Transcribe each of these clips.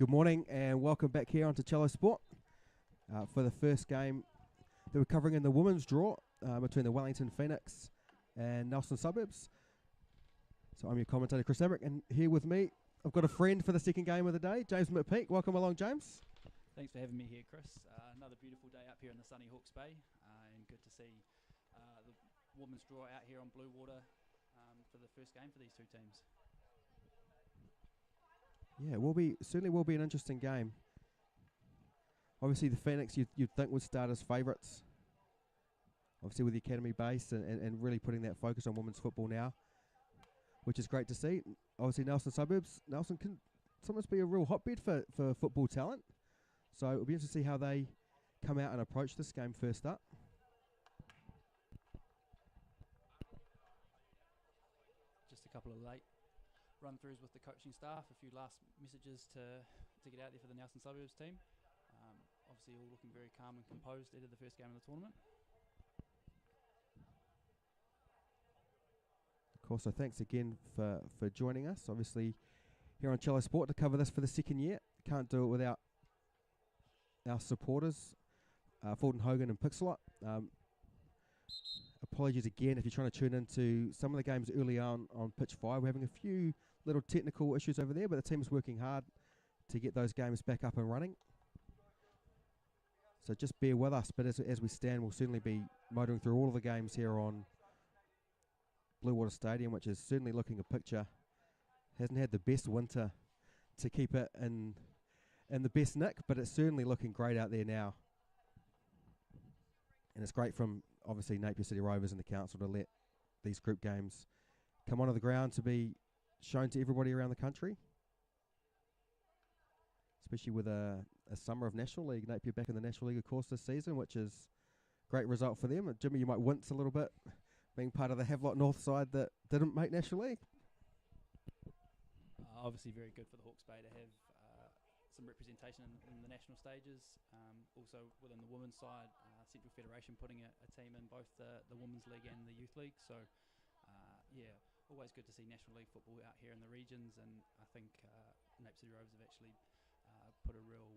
Good morning and welcome back here onto CelloSport for the first game that we're covering in the women's draw between the Wellington Phoenix and Nelson Suburbs. So I'm your commentator Chris Emmerich, and here with me I've got a friend for the second game of the day, James McPeak. Welcome along, James. Thanks for having me here, Chris. Another beautiful day up here in the sunny Hawke's Bay, and good to see the women's draw out here on Blue Water for the first game for these two teams. Yeah, certainly will be an interesting game. Obviously, the Phoenix you'd think would start as favourites. Obviously, with the academy base and really putting that focus on women's football now, which is great to see. Obviously, Nelson Suburbs. Nelson can sometimes be a real hotbed for football talent. So it'll be interesting to see how they come out and approach this game first up. Just a couple of late run-throughs with the coaching staff, a few last messages to get out there for the Nelson Suburbs team. Obviously all looking very calm and composed ahead of the first game of the tournament. Of course, so thanks again for joining us. Obviously here on CelloSport to cover this for the second year. Can't do it without our supporters, Fulton Hogan and Pixelot. Apologies again if you're trying to tune into some of the games early on pitch 5. We're having a few little technical issues over there, but the team's working hard to get those games back up and running. So just bear with us, but as we stand, we'll certainly be motoring through all of the games here on Blue Water Stadium, which is certainly looking a picture. Hasn't had the best winter to keep it in the best nick, but it's certainly looking great out there now. And it's great from, obviously, Napier City Rovers and the council to let these group games come onto the ground to be shown to everybody around the country. Especially with a summer of National League. Napier back in the National League, of course, this season, which is a great result for them. Jimmy, you might wince a little bit, being part of the Havelock North side that didn't make National League. Obviously very good for the Hawke's Bay to have some representation in the national stages. Also within the women's side, Central Federation putting a team in both the Women's League and the Youth League. So yeah, always good to see National League football out here in the regions, and I think Napier City Rovers have actually put a real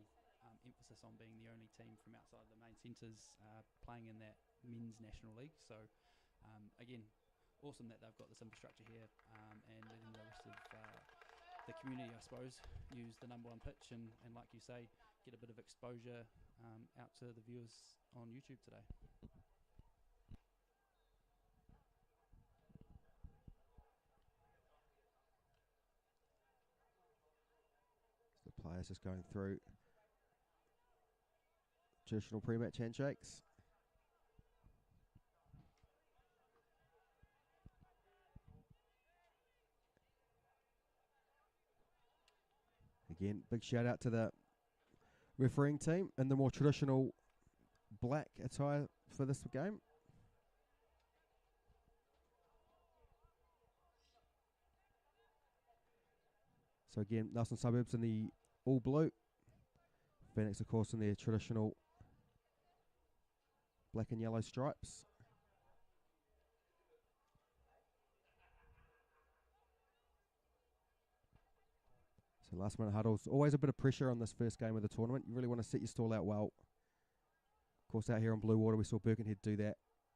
emphasis on being the only team from outside the main centres playing in that men's National League. So again, awesome that they've got this infrastructure here and letting the rest of the community, I suppose, use the number one pitch and like you say, get a bit of exposure out to the viewers on YouTube today. The players just going through traditional pre-match handshakes. Again, big shout out to the refereeing team in the more traditional black attire for this game. So again, Nelson Suburbs in the all blue. Phoenix, of course, in their traditional black and yellow stripes. So last minute huddles, always a bit of pressure on this first game of the tournament. You really want to set your stall out well. Of course, out here on Blue Water, we saw Birkenhead do that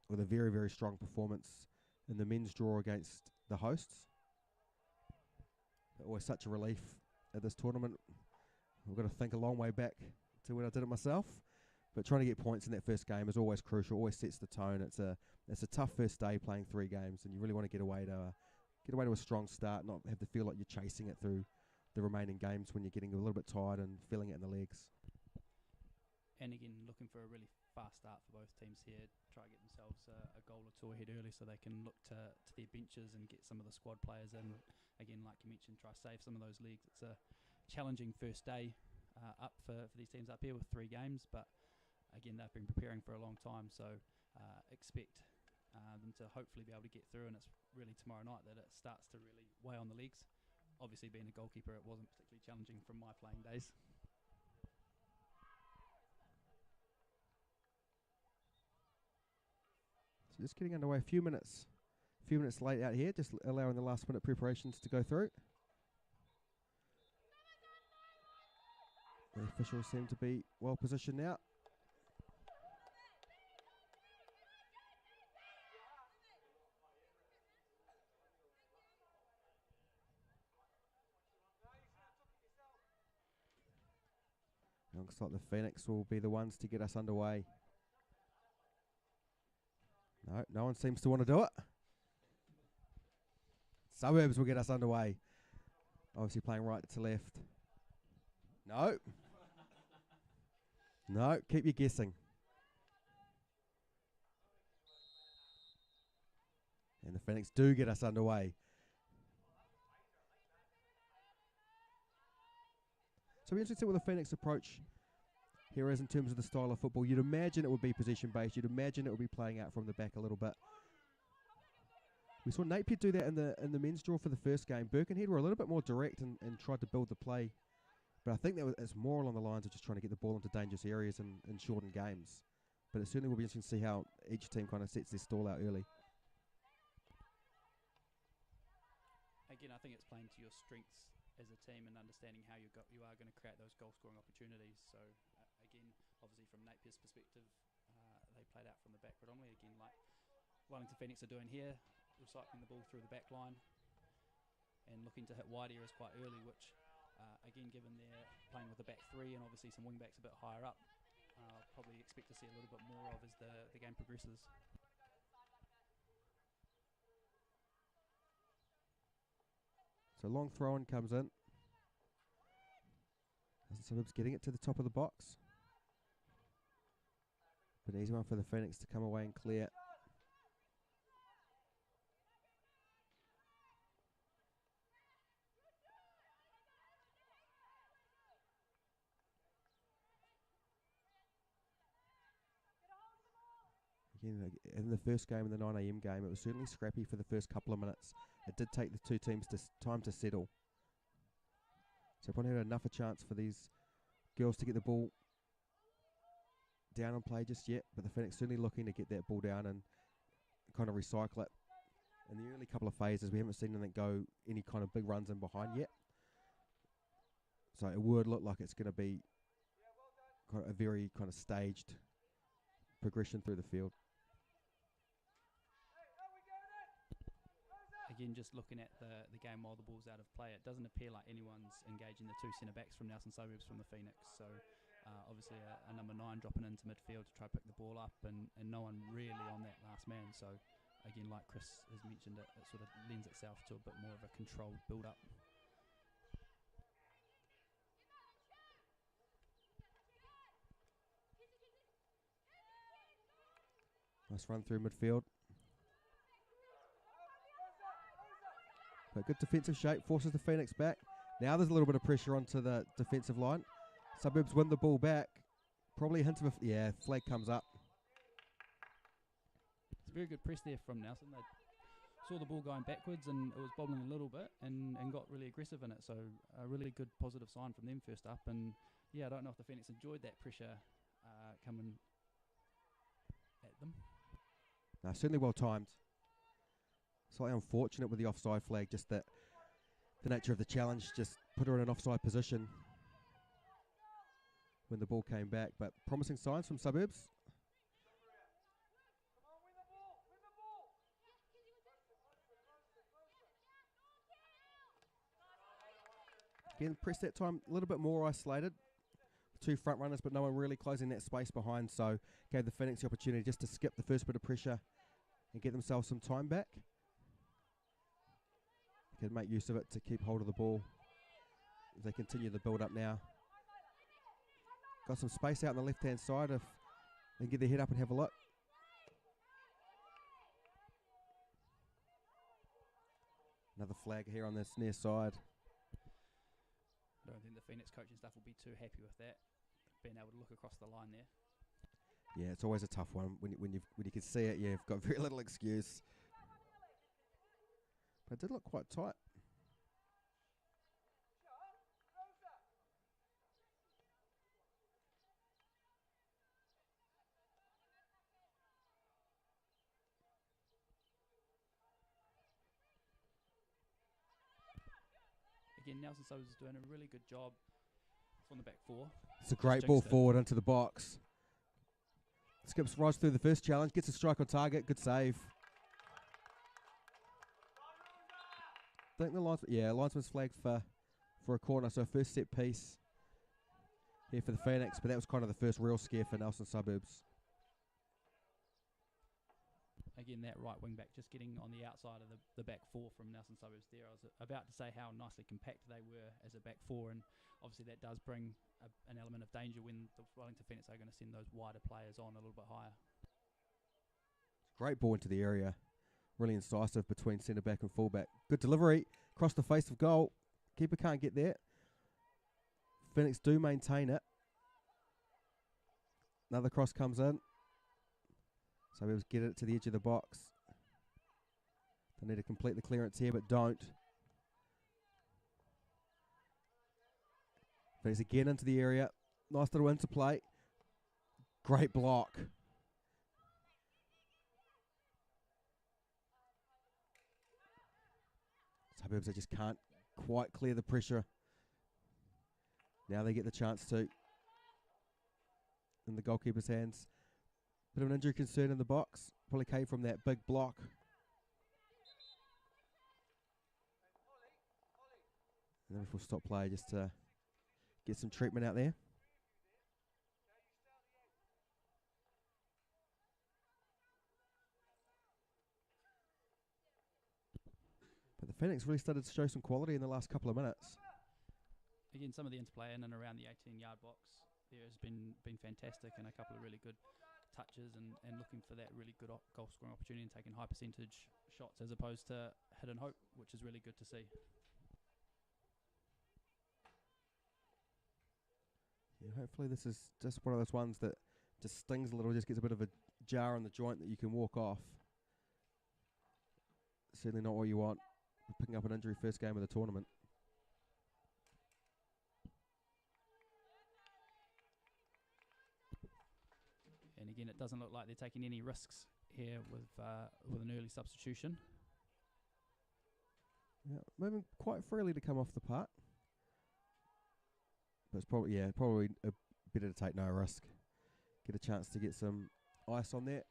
with a very, very strong performance in the men's draw against the hosts. Always such a relief at this tournament. We've got to think a long way back to when I did it myself. But trying to get points in that first game is always crucial, always sets the tone. It's a tough first day playing 3 games, and you really want to get away to a strong start, not have to feel like you're chasing it through the remaining games when you're getting a little bit tired and feeling it in the legs. And again, looking for a really fast start for both teams here. Try to get themselves a goal or two ahead early so they can look to their benches and get some of the squad players in. Again, like you mentioned, try to save some of those legs. It's a challenging first day up for these teams up here with 3 games, but again, they've been preparing for a long time, so expect them to hopefully be able to get through, and it's really tomorrow night that it starts to really weigh on the legs. Obviously, being a goalkeeper, it wasn't particularly challenging from my playing days. So just getting underway a few minutes late out here, just allowing the last minute preparations to go through. The officials seem to be well positioned now. Looks like the Phoenix will be the ones to get us underway. No, no one seems to want to do it. Suburbs will get us underway. Obviously playing right to left. No. No, keep you guessing. And the Phoenix do get us underway. So it'll be interesting what the Phoenix approach here is in terms of the style of football. You'd imagine it would be possession-based. You'd imagine it would be playing out from the back a little bit. We saw Napier do that in the men's draw for the first game. Birkenhead were a little bit more direct and tried to build the play. But I think it's more along the lines of just trying to get the ball into dangerous areas and shorten games. But it certainly will be interesting to see how each team kind of sets their stall out early. Again, I think it's playing to your strengths as a team and understanding how you are going to create those goal-scoring opportunities. So, again, obviously from Napier's perspective, they played out from the back predominantly. Again, like Wellington Phoenix are doing here, recycling the ball through the back line and looking to hit wide areas quite early, which, again, given they're playing with the back three and obviously some wing-backs a bit higher up, probably expect to see a little bit more of as the game progresses. So long throw-in comes in. Suburbs getting it to the top of the box. But an easy one for the Phoenix to come away and clear. Again, in the first game, in the 9 AM game, it was certainly scrappy for the first couple of minutes. It did take the two teams time to settle. So probably had enough a chance for these girls to get the ball down and play just yet, but the Phoenix certainly looking to get that ball down and kind of recycle it. In the early couple of phases, we haven't seen anything go any kind of big runs in behind yet. So it would look like it's going to be kind of a very kind of staged progression through the field. Again, just looking at the game while the ball's out of play, it doesn't appear like anyone's engaging the two centre-backs from Nelson Suburbs from the Phoenix. So obviously a number 9 dropping into midfield to try to pick the ball up and no one really on that last man. So again, like Chris has mentioned, it sort of lends itself to a bit more of a controlled build-up. Nice run through midfield. But good defensive shape, forces the Phoenix back. Now there's a little bit of pressure onto the defensive line. Suburbs win the ball back. Probably a hint of a flag comes up. It's a very good press there from Nelson. They saw the ball going backwards and it was bobbling a little bit and got really aggressive in it. So a really good positive sign from them first up. And yeah, I don't know if the Phoenix enjoyed that pressure coming at them. No, certainly well timed. Slightly unfortunate with the offside flag, just that the nature of the challenge just put her in an offside position when the ball came back. But promising signs from Suburbs. Again, press that time a little bit more isolated. Two front runners, but no one really closing that space behind. So gave the Phoenix the opportunity just to skip the first bit of pressure and get themselves some time back. They can make use of it to keep hold of the ball as they continue the build up now. Got some space out on the left hand side if they can get their head up and have a look. Another flag here on this near side. I don't think the Phoenix coaching staff will be too happy with that, being able to look across the line there. Yeah, it's always a tough one when you can see it. Yeah, you've got very little excuse. But it did look quite tight. Again, Nelson Suburbs is doing a really good job from the back four. It's a great ball forward into the box. Skips right through the first challenge, gets a strike on target, good save. I think the linesman's flagged for a corner, so first set piece here for the Phoenix, but that was kind of the first real scare for Nelson Suburbs. Again, that right wing back just getting on the outside of the back four from Nelson Suburbs there. I was about to say how nicely compact they were as a back four, and obviously that does bring an element of danger when the Wellington Phoenix are going to send those wider players on a little bit higher. Great ball into the area. Really incisive between centre back and full back. Good delivery. Across the face of goal. Keeper can't get there. Phoenix do maintain it. Another cross comes in. Suburbs get it to the edge of the box. They need to complete the clearance here, but don't. Phoenix again into the area. Nice little interplay. Great block. Suburbs, they just can't quite clear the pressure. Now they get the chance to. In the goalkeeper's hands. Bit of an injury concern in the box. Probably came from that big block. And then we'll stop play just to get some treatment out there. But the Phoenix really started to show some quality in the last couple of minutes. Again, some of the interplay in and around the 18-yard box there has been fantastic, and a couple of really good touches and looking for that really good goal scoring opportunity and taking high percentage shots as opposed to hit and hope, which is really good to see. Yeah, hopefully this is just one of those ones that just stings a little, just gets a bit of a jar on the joint that you can walk off. Certainly not what you want, picking up an injury first game of the tournament. And again, it doesn't look like they're taking any risks here with an early substitution. Yeah, moving quite freely to come off the park. But it's probably better to take no risk. Get a chance to get some ice on that.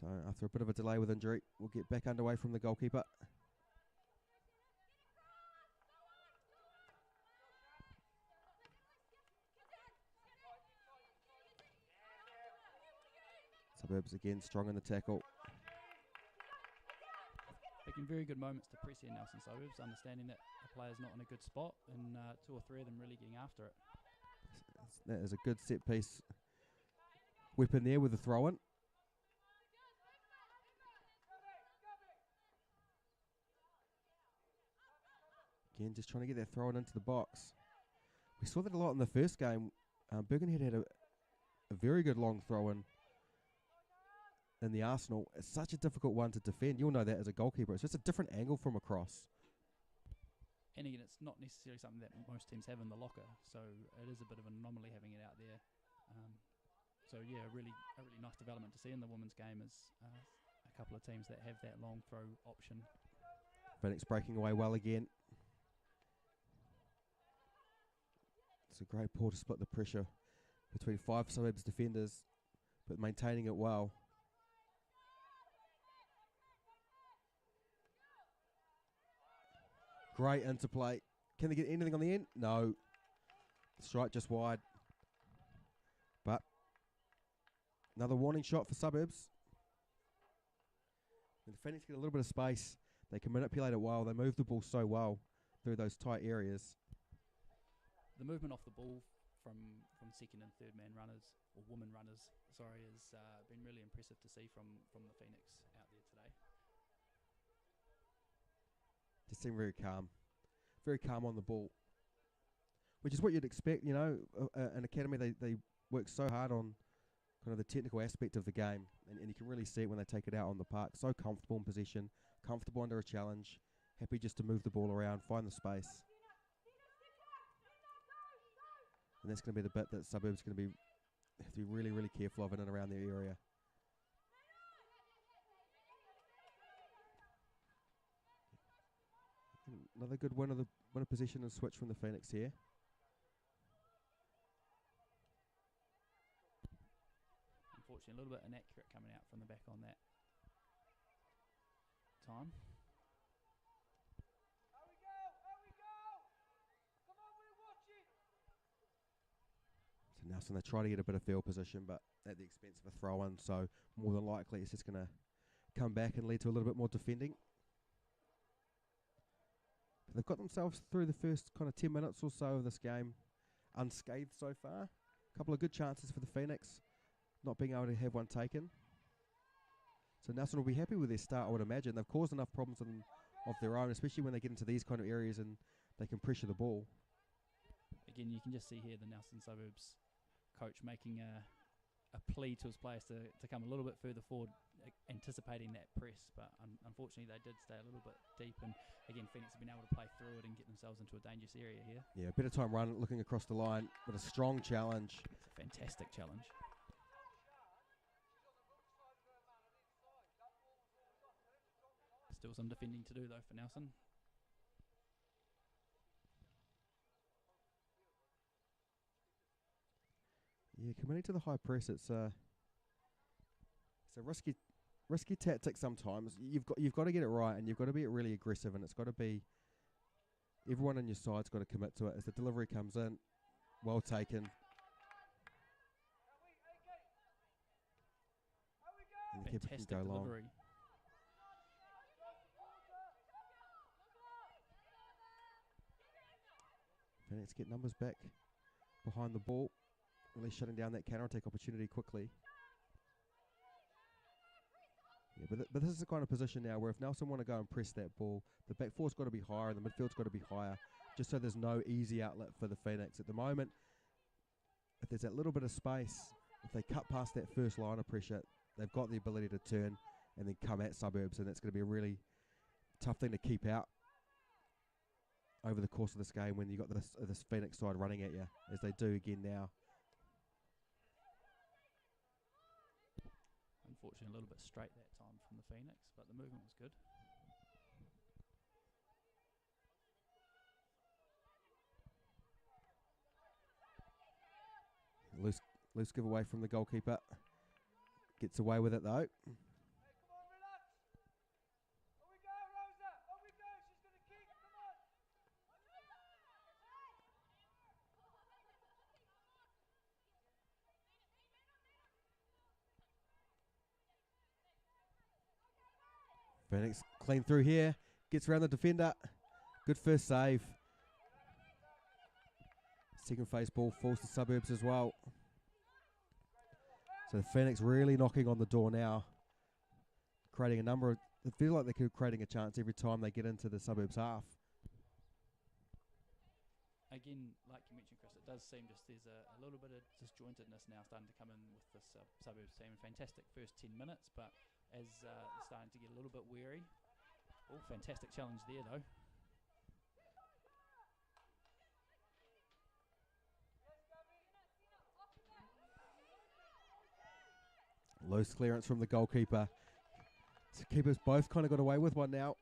So after a bit of a delay with injury, we'll get back underway from the goalkeeper. Suburbs again strong in the tackle. Making very good moments to press here, Nelson Suburbs, understanding that a player's not in a good spot, and two or three of them really getting after it. That is a good set piece weapon there with the throw in. Again, just trying to get that throw in into the box. We saw that a lot in the first game. Birkenhead had a very good long throw in the Arsenal. It's such a difficult one to defend. You'll know that as a goalkeeper. It's just a different angle from across. And again, it's not necessarily something that most teams have in the locker, so it is a bit of an anomaly having it out there. So yeah, a really nice development to see in the women's game is a couple of teams that have that long throw option. Phoenix breaking away well again. It's a great ball to split the pressure between five Suburbs defenders, but maintaining it well. Great interplay. Can they get anything on the end? No. Strike just wide. But another warning shot for Suburbs. When the Phoenix get a little bit of space, they can manipulate it well. They move the ball so well through those tight areas. The movement off the ball from second and third man runners, or woman runners, sorry, has been really impressive to see from the Phoenix out there today. Just seem very calm on the ball, which is what you'd expect. You know, an academy, they work so hard on kind of the technical aspect of the game, and you can really see it when they take it out on the park. So comfortable in possession, comfortable under a challenge, happy just to move the ball around, find the space. And that's going to be the bit that Suburbs going to be have to be really, really careful of in and around their area. Another good win of possession and switch from the Phoenix here. Unfortunately, a little bit inaccurate coming out from the back on that time. So Nelson, they try to get a bit of field position, but at the expense of a throw-in, so more than likely it's just going to come back and lead to a little bit more defending. They've got themselves through the first kind of 10 minutes or so of this game unscathed so far. A couple of good chances for the Phoenix, not being able to have one taken. So Nelson will be happy with their start, I would imagine. They've caused enough problems of their own, especially when they get into these kind of areas and they can pressure the ball. Again, you can just see here the Nelson Suburbs coach making a plea to his players to come a little bit further forward, anticipating that press, but unfortunately they did stay a little bit deep, and again Phoenix have been able to play through it and get themselves into a dangerous area here. Yeah, better time run, looking across the line, but a strong challenge. It's a fantastic challenge. Still some defending to do though for Nelson. Yeah, committing to the high press, it's a risky tactic sometimes. You've got to get it right, and you've got to be really aggressive, and it's got to be everyone on your side's got to commit to it. As the delivery comes in, well taken. And the keeper can go long. Phoenix get numbers back behind the ball, really shutting down that counter-attack opportunity quickly. Yeah, but this is the kind of position now where if Nelson want to go and press that ball, the back four's got to be higher and the midfield's got to be higher, just so there's no easy outlet for the Phoenix. At the moment, if there's that little bit of space, if they cut past that first line of pressure, they've got the ability to turn and then come at Suburbs, and it's going to be a really tough thing to keep out over the course of this game when you've got this Phoenix side running at you, as they do again now. Unfortunately, a little bit straight that time from the Phoenix, but the movement was good. Loose giveaway from the goalkeeper. Gets away with it though. Phoenix clean through here, gets around the defender. Good first save. Second phase ball falls to Suburbs as well. So the Phoenix really knocking on the door now, creating a number of. It feels like they're creating a chance every time they get into the Suburbs half. Again, like you mentioned, Chris, it does seem just there's a little bit of disjointedness now starting to come in with this Suburbs team. Fantastic first 10 minutes, but as they're starting to get a little bit weary. Oh, fantastic challenge there, though. Loose clearance from the goalkeeper. So keepers both kind of got away with one now.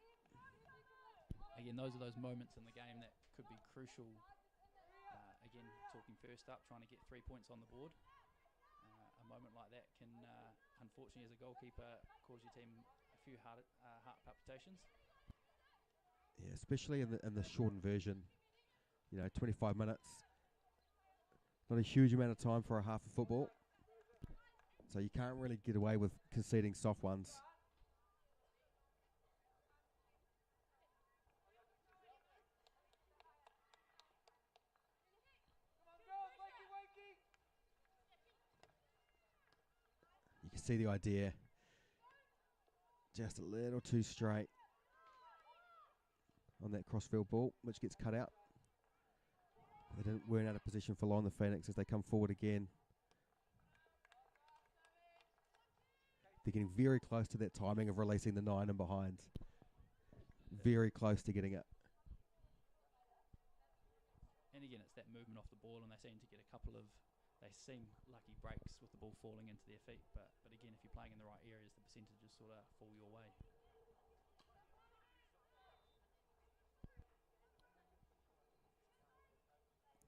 Again, those are those moments in the game that could be crucial. Again, talking first up, trying to get 3 points on the board. A moment like that can, unfortunately, as a goalkeeper, cause your team a few heart palpitations. Yeah, especially in the shortened version. 25 minutes. Not a huge amount of time for a half of football. So you can't really get away with conceding soft ones. You can see the idea. Just a little too straight on that crossfield ball, which gets cut out. They weren't out of position for long, the Phoenix, as they come forward again. They're getting very close to that timing of releasing the 9 and behind. Very close to getting it. And again, it's that movement off the ball, and they seem to get a couple of, they seem lucky breaks with the ball falling into their feet. But again, if you're playing in the right areas, the percentages sort of fall your way.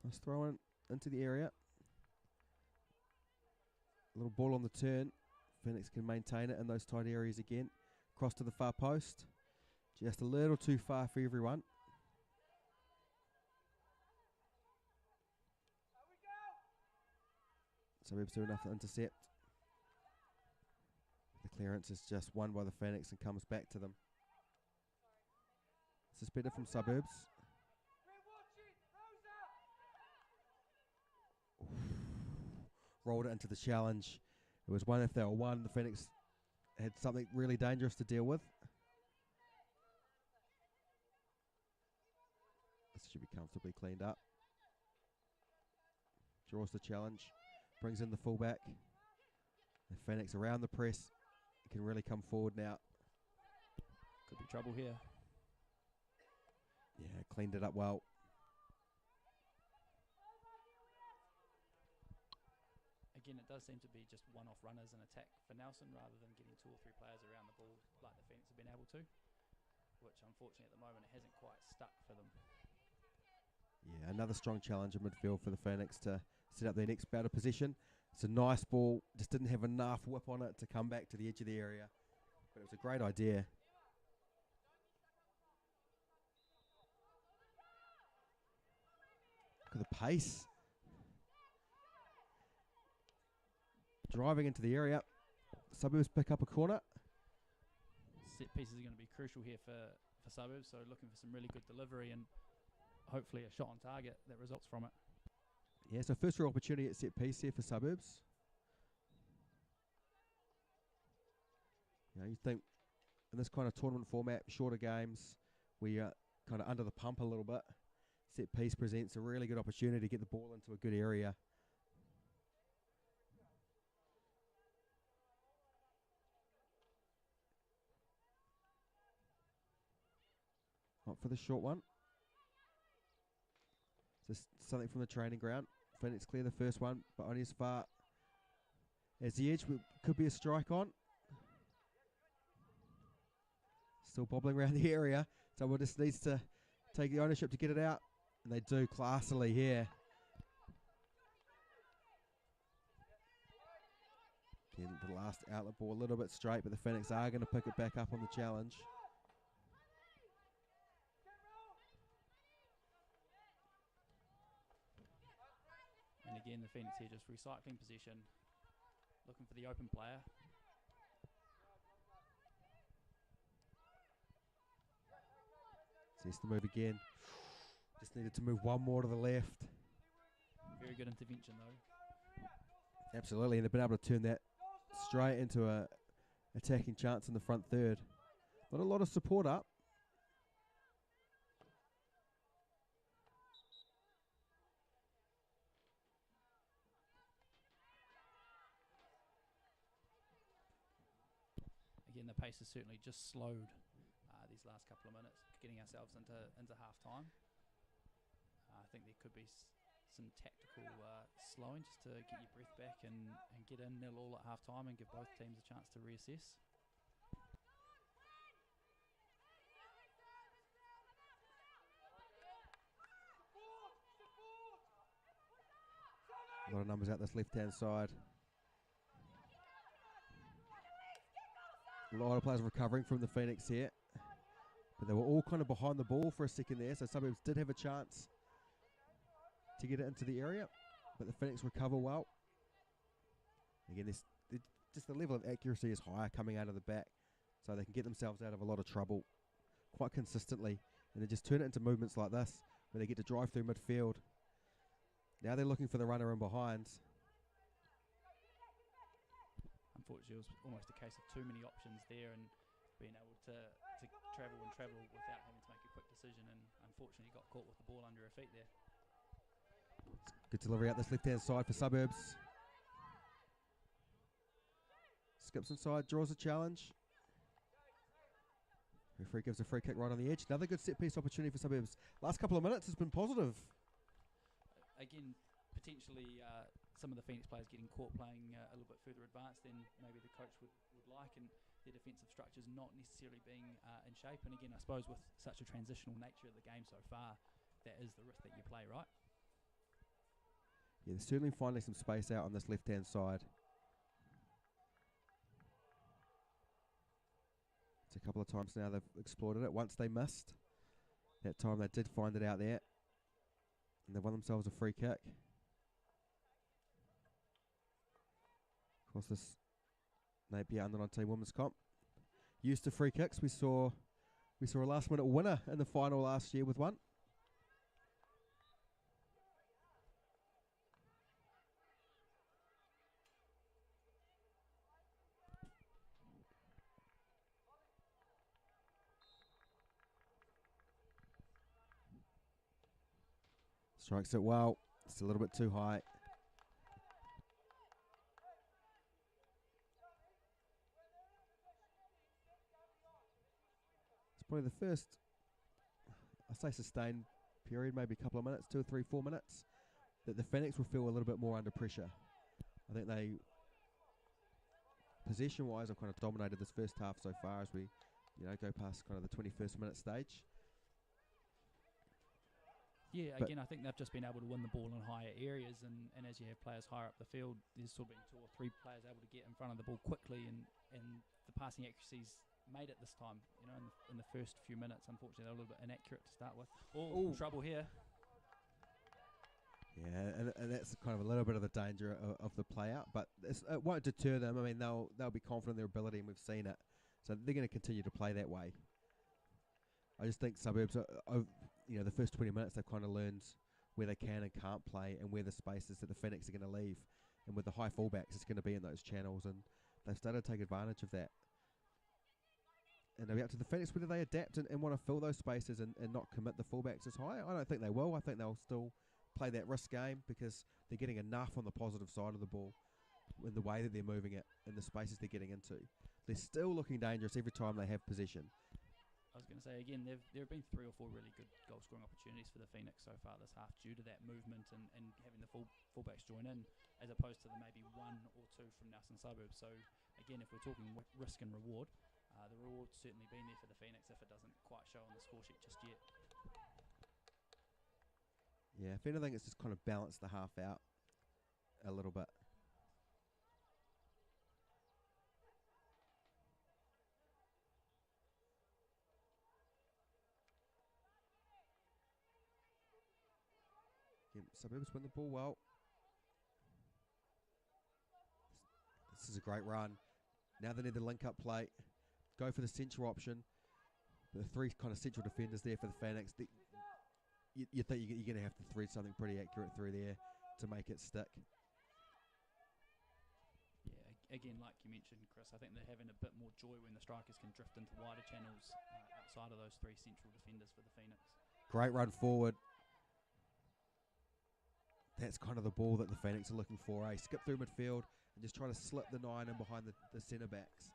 Let's throw it into the area. A little ball on the turn. Phoenix can maintain it in those tight areas again. Cross to the far post. Just a little too far for everyone. Suburbs do enough to intercept. The clearance is just won by the Phoenix and comes back to them. Suspended from Suburbs. Rolled it into the challenge. It was one if they were one. The Phoenix had something really dangerous to deal with. This should be comfortably cleaned up. Draws the challenge. Brings in the fullback. The Phoenix around the press. Can really come forward now. Could be trouble here. Yeah, cleaned it up well. Again, it does seem to be just one-off runners and attack for Nelson rather than getting 2 or 3 players around the ball like the Phoenix have been able to, which unfortunately at the moment it hasn't quite stuck for them. Yeah, another strong challenge in midfield for the Phoenix to set up their next bout of possession. It's a nice ball, just didn't have enough whip on it to come back to the edge of the area, but it was a great idea. Look at the pace. Driving into the area. Suburbs pick up a corner. Set pieces are going to be crucial here for Suburbs, so looking for some really good delivery and hopefully a shot on target that results from it. Yeah, so first real opportunity at set piece here for Suburbs. You know, you think in this kind of tournament format, shorter games, we are kind of under the pump a little bit. Set piece presents a really good opportunity to get the ball into a good area. Not for the short one. Just something from the training ground. Phoenix clear the first one, but only as far as the edge. Could be a strike on. Still bobbling around the area. Someone just needs to take the ownership to get it out. And they do classily here. Again, the last outlet ball a little bit straight, but the Phoenix are going to pick it back up on the challenge. And again, the Phoenix here just recycling possession, looking for the open player. Sees the move again. Just needed to move one more to the left. Very good intervention though. Absolutely, and they've been able to turn that straight into a attacking chance in the front third. Not a lot of support up. Again, the pace has certainly just slowed these last couple of minutes, getting ourselves into half time. I think there could be some tactical slowing just to get your breath back and get in 0-0 at half time and give both teams a chance to reassess. A lot of numbers out this left-hand side. A lot of players recovering from the Phoenix here. But they were all kind of behind the ball for a second there, so Suburbs did have a chance to get it into the area. But the Phoenix recover well. Again, just the level of accuracy is higher coming out of the back, so they can get themselves out of a lot of trouble quite consistently. And they just turn it into movements like this, where they get to drive through midfield. Now they're looking for the runner in behind. Unfortunately, it was almost a case of too many options there and being able to travel without having to make a quick decision, and unfortunately got caught with the ball under her feet there. Good delivery out this left-hand side for Suburbs. Skips inside, draws a challenge. Referee gives a free kick right on the edge. Another good set-piece opportunity for Suburbs. Last couple of minutes has been positive. again, potentially some of the Phoenix players getting caught playing a little bit further advanced than maybe the coach would like, and their defensive structures not necessarily being in shape. And again, I suppose with such a transitional nature of the game so far, that is the risk that you play, right? Yeah, they're certainly finding some space out on this left-hand side. It's a couple of times now they've exploited it. Once they missed. That time they did find it out there. And they've won themselves a free kick. Of course, this may be under 19 women's comp. Used to free kicks. We saw a last-minute winner in the final last year with one. Strikes it well. It's a little bit too high. It's probably the first, I say sustained period, maybe a couple of minutes, 2 or 3, 4 minutes, that the Phoenix will feel a little bit more under pressure. I think they, possession-wise, have kind of dominated this first half so far as we, go past kind of the 21st minute stage. Yeah, again, I think they've just been able to win the ball in higher areas, and as you have players higher up the field, there's still been 2 or 3 players able to get in front of the ball quickly, and the passing accuracy's made it this time. In the first few minutes, unfortunately, they're a little bit inaccurate to start with. Trouble here. Yeah, and that's kind of a little bit of the danger of the play out, but it won't deter them. I mean, they'll be confident in their ability, and we've seen it, so they're going to continue to play that way. I just think Suburbs the first 20 minutes they've kind of learned where they can and can't play and where the spaces that the Phoenix are going to leave. And with the high fullbacks, it's going to be in those channels, and they've started to take advantage of that. And it'll be up to the Phoenix whether they adapt and want to fill those spaces and not commit the fullbacks as high. I don't think they will. I think they'll still play that risk game because they're getting enough on the positive side of the ball in the way that they're moving it and the spaces they're getting into. They're still looking dangerous every time they have possession. I was going to say, again, there have been 3 or 4 really good goal-scoring opportunities for the Phoenix so far this half due to that movement and having the fullbacks join in, as opposed to the maybe 1 or 2 from Nelson Suburbs. So, again, if we're talking risk and reward, the reward's certainly been there for the Phoenix if it doesn't quite show on the score sheet just yet. Yeah, if anything, it's just kind of balanced the half out a little bit. Suburbs win the ball well. This is a great run. Now they need the link-up play. Go for the central option. The 3 kind of central defenders there for the Phoenix. You think you're going to have to thread something pretty accurate through there to make it stick. Yeah, again, like you mentioned, Chris, I think they're having a bit more joy when the strikers can drift into wider channels outside of those 3 central defenders for the Phoenix. Great run forward. That's kind of the ball that the Phoenix are looking for, eh? Skip through midfield and just try to slip the 9 in behind the centre-backs.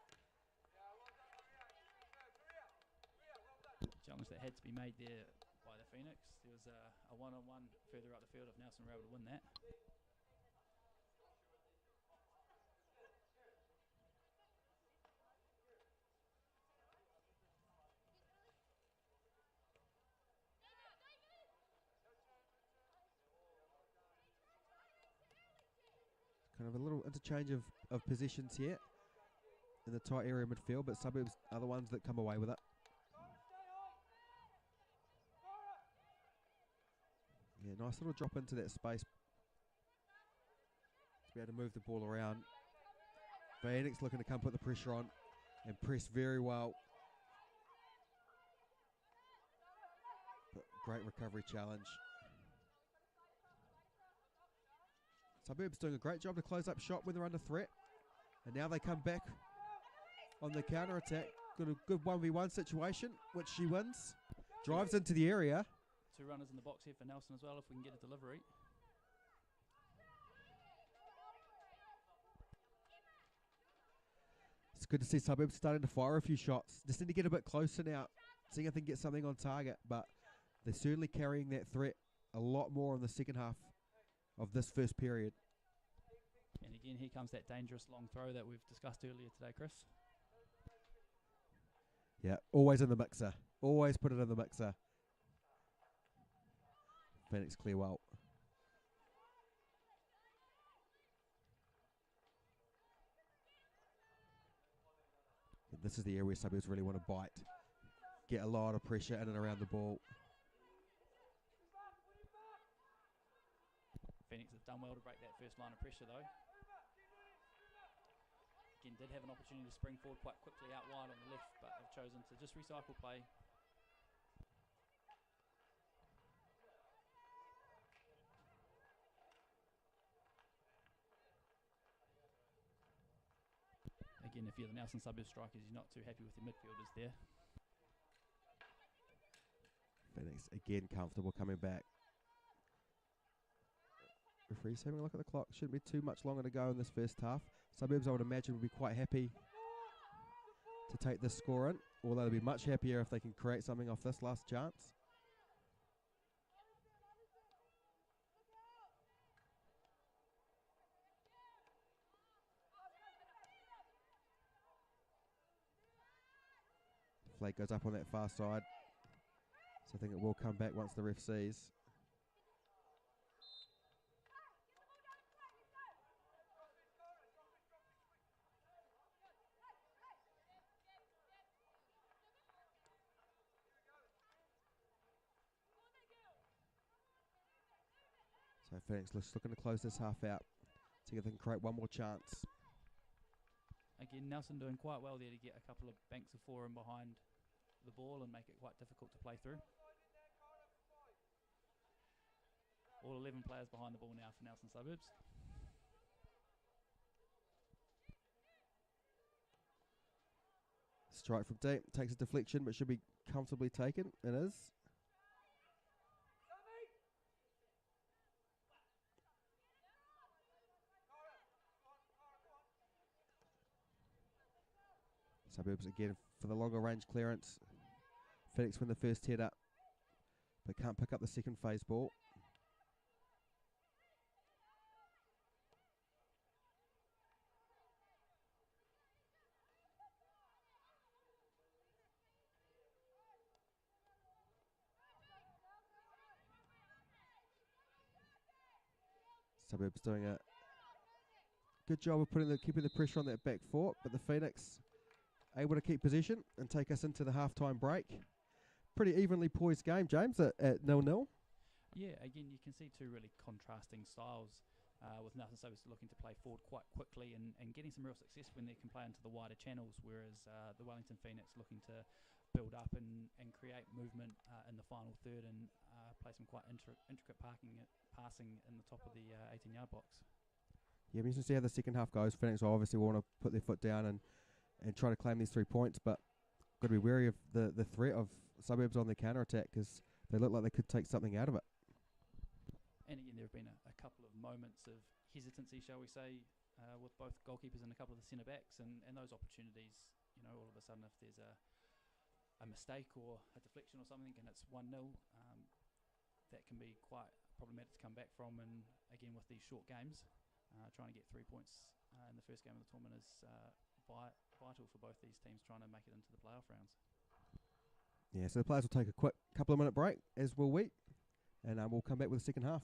Challenge that had to be made there by the Phoenix. There was a one-on-one further up the field if Nelson were able to win that. Kind of a little interchange of positions here in the tight area midfield, but Suburbs are the ones that come away with it. Yeah, nice little drop into that space to be able to move the ball around. Phoenix looking to come put the pressure on and press very well. But great recovery challenge. Suburbs doing a great job to close up shot when they're under threat. And now they come back on the counter-attack. Got a good 1v1 situation, which she wins. Drives into the area. 2 runners in the box here for Nelson as well, if we can get a delivery. It's good to see Suburbs starting to fire a few shots. Just need to get a bit closer now, seeing if they can get something on target. But they're certainly carrying that threat a lot more in the second half of this first period. And again, here comes that dangerous long throw that we've discussed earlier today, Chris. Yeah, always in the mixer. Always put it in the mixer. Phoenix clear well. This is the area where Suburbs really want to bite. Get a lot of pressure in and around the ball. Phoenix have done well to break that first line of pressure though. Again, did have an opportunity to spring forward quite quickly out wide on the left, but have chosen to just recycle play. Again, if you're the Nelson Suburbs strikers, you're not too happy with the midfielders there. Phoenix again comfortable coming back. Referee's having a look at the clock. Shouldn't be too much longer to go in this first half. Suburbs, I would imagine, would be quite happy to take this score in, although they'll be much happier if they can create something off this last chance. Flag goes up on that far side, so I think it will come back once the ref sees. So Phoenix looking to close this half out, see if they can create one more chance. Again, Nelson doing quite well there to get a couple of banks of four in behind the ball and make it quite difficult to play through. All 11 players behind the ball now for Nelson Suburbs. Strike from deep, takes a deflection, but should be comfortably taken. It is. Suburbs again for the longer range clearance. Phoenix win the first header, but can't pick up the second phase ball. Suburbs doing a good job of keeping the pressure on that back four, but the Phoenix able to keep possession and take us into the halftime break. Pretty evenly poised game, James, at 0-0. Yeah, again, you can see two really contrasting styles, with Nelson Suburbs looking to play forward quite quickly and getting some real success when they can play into the wider channels, whereas the Wellington Phoenix looking to build up and create movement in the final third and play some quite intricate passing in the top of the 18-yard box. Yeah, we can see how the second half goes. Phoenix obviously want to put their foot down and try to claim these 3 points, but got to be wary of the threat of Suburbs on the counter-attack because they look like they could take something out of it. And again, there have been a couple of moments of hesitancy, shall we say, with both goalkeepers and a couple of the centre-backs, and those opportunities, you know, all of a sudden if there's a mistake or a deflection or something and it's 1-0, that can be quite problematic to come back from. And again, with these short games, trying to get 3 points in the first game of the tournament is vital for both these teams trying to make it into the playoff rounds. Yeah, so the players will take a quick couple of minute break, as will we, and we'll come back with the second half.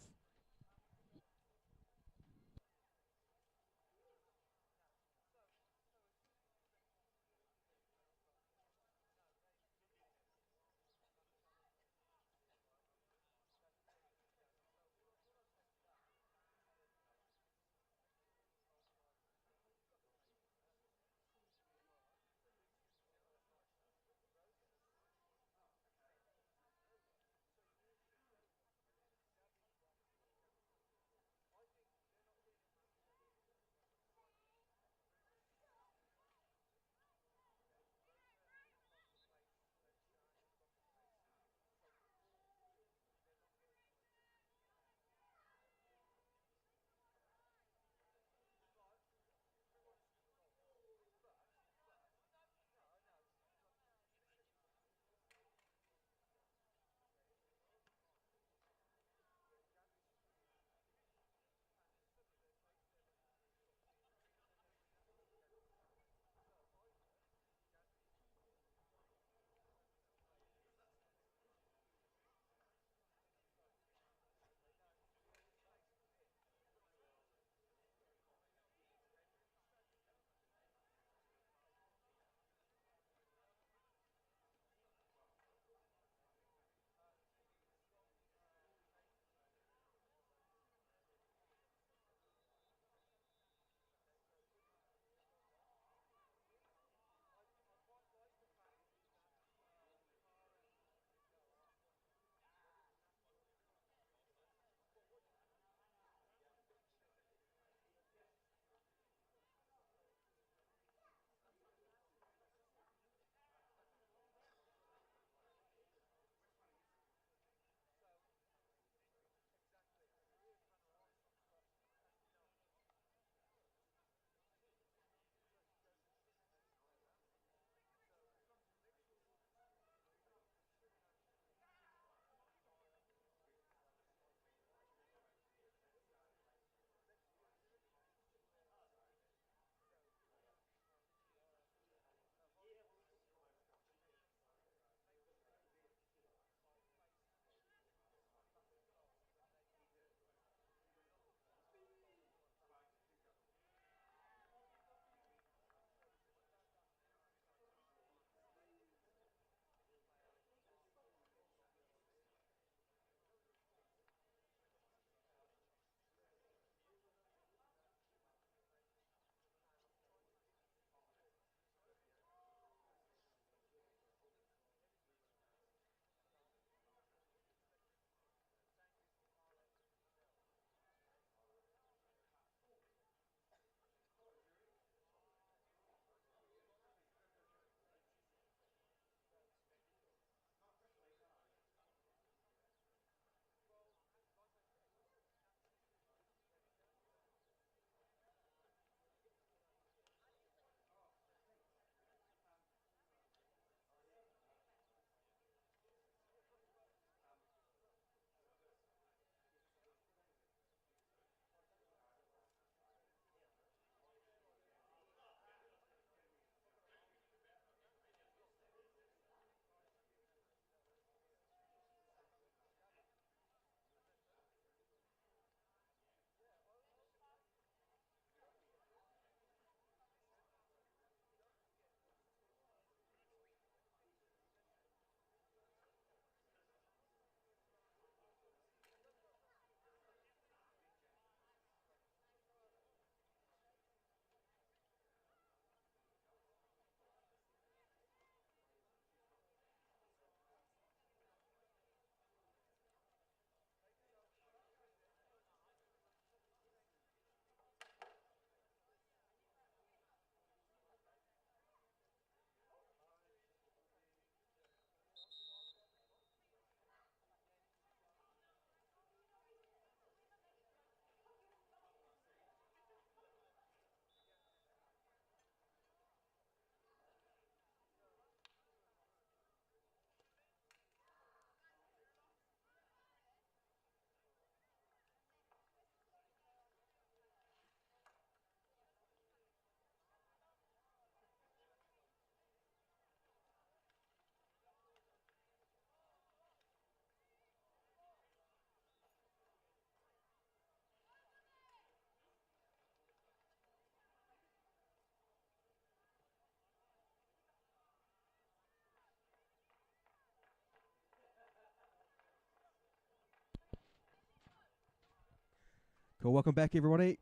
Cool, welcome back everybody.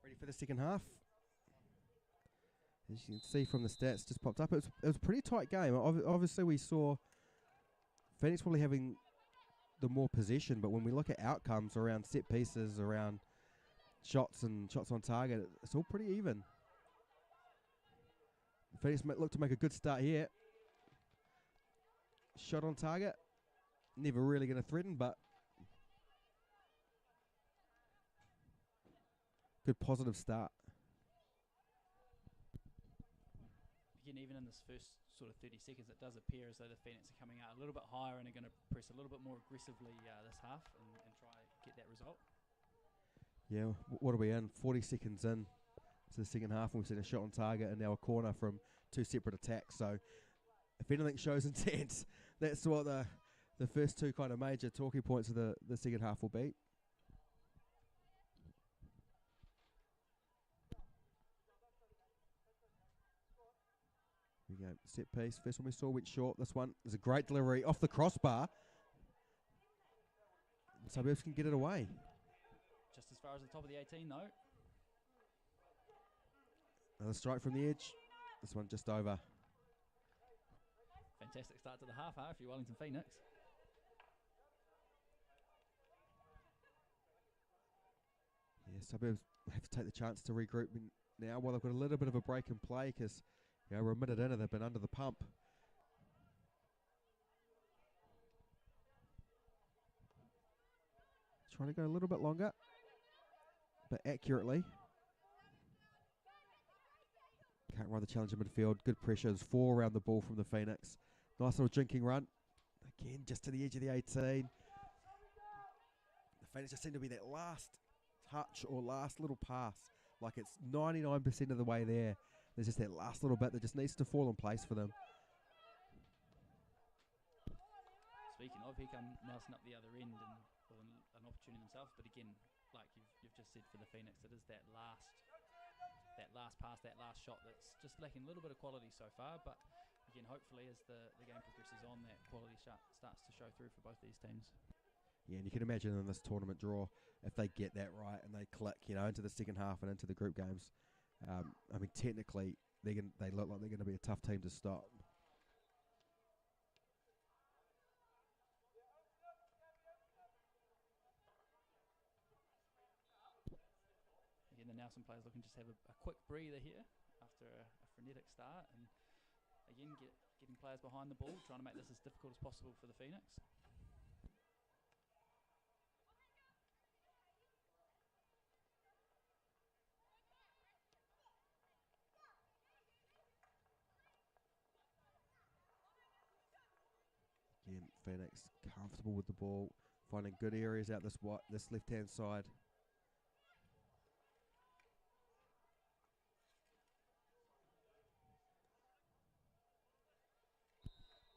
Ready for the second half. As you can see from the stats, just popped up. It was a pretty tight game. Obviously we saw Phoenix probably having the more possession, but when we look at outcomes around set pieces, around shots and shots on target, it's all pretty even. Phoenix look to make a good start here. Shot on target, never really going to threaten, but good positive start. Again, even in this first sort of 30 seconds, it does appear as though the Phoenix are coming out a little bit higher and are going to press a little bit more aggressively this half and try to get that result. Yeah, what are we in? 40 seconds in to the second half, and we've seen a shot on target and now a corner from two separate attacks. So if anything shows intent, that's what the first two kind of major talking points of the second half will be. Here we go, set piece. First one we saw went short. This one is a great delivery off the crossbar. Suburbs can get it away. Just as far as the top of the 18 though. Another strike from the edge. This one just over. Fantastic start to the half, if you're Wellington Phoenix. Yeah, Suburbs have to take the chance to regroup now while they've got a little bit of a break in play because we're a minute in and they've been under the pump. Trying to go a little bit longer, but accurately. Can't run the challenge in midfield. Good pressure. There's 4 around the ball from the Phoenix. Nice little drinking run. Again, just to the edge of the 18. The Phoenix just seem to be that last touch or last little pass. Like it's 99% of the way there. There's just that last little bit that just needs to fall in place for them. Speaking of, here come Nelson up the other end and with an opportunity themselves. But again, like you've just said for the Phoenix, it is that last pass, that last shot that's just lacking a little bit of quality so far. But again, hopefully as the game progresses on, that quality starts to show through for both these teams. Yeah, and you can imagine in this tournament draw, if they get that right and they click, into the second half and into the group games, I mean, technically, they look like they're going to be a tough team to stop. Again, the Nelson players looking just have a quick breather here after a frenetic start, and again, getting players behind the ball, trying to make this as difficult as possible for the Phoenix. Again, Phoenix comfortable with the ball, finding good areas out this left-hand side.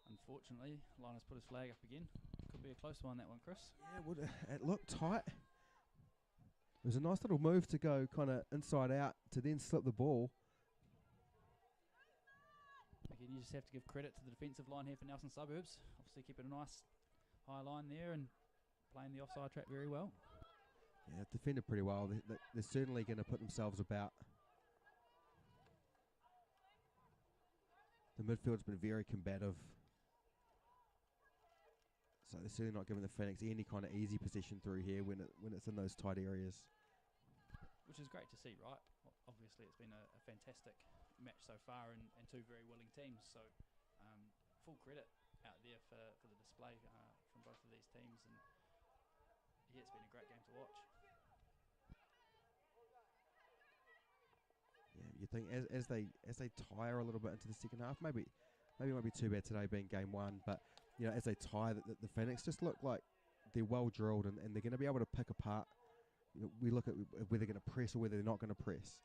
Unfortunately, Linus put his flag up again. Could be a close one, that one, Chris. Yeah, it looked tight. It was a nice little move to go kind of inside out to then slip the ball. Again, you just have to give credit to the defensive line here for Nelson Suburbs. Obviously keeping a nice high line there and playing the offside trap very well. Yeah, defended pretty well. They're certainly going to put themselves about. The midfield's been very combative. So they're certainly not giving the Phoenix any kind of easy possession through here when it's in those tight areas. Which is great to see, right? Obviously it's been a fantastic match so far and two very willing teams. So full credit out there for the display from both of these teams. And yeah, it's been a great game to watch. Yeah, you think as they tire a little bit into the second half, maybe it won't be too bad today being game one, but as they tie, the Phoenix just look like they're well drilled and they're going to be able to pick apart. We look at whether they're going to press or whether they're not going to press.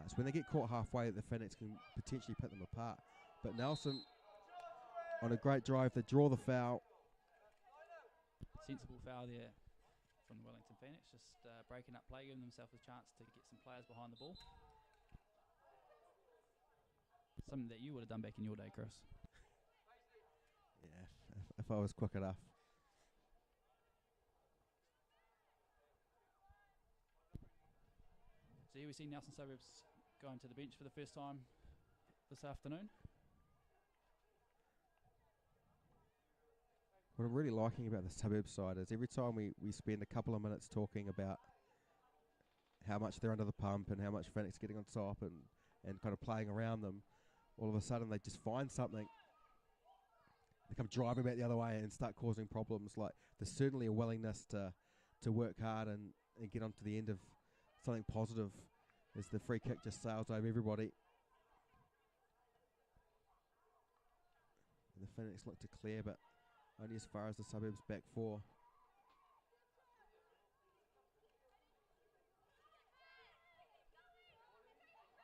So when they get caught halfway, the Phoenix can potentially pick them apart. But Nelson, on a great drive, they draw the foul. Sensible foul there from the Wellington Phoenix, just breaking up play, giving themselves a chance to get some players behind the ball. Something that you would have done back in your day, Chris. Yeah, if I was quick enough. So here we see Nelson Suburbs going to the bench for the first time this afternoon. What I'm really liking about the Suburbs side is every time we spend a couple of minutes talking about how much they're under the pump and how much Phoenix getting on top and kind of playing around them, all of a sudden they just find something. They come driving back the other way and start causing problems. Like, there's certainly a willingness to work hard and get onto the end of something positive as the free kick just sails over everybody. And the Phoenix look to clear, but only as far as the Suburbs back four.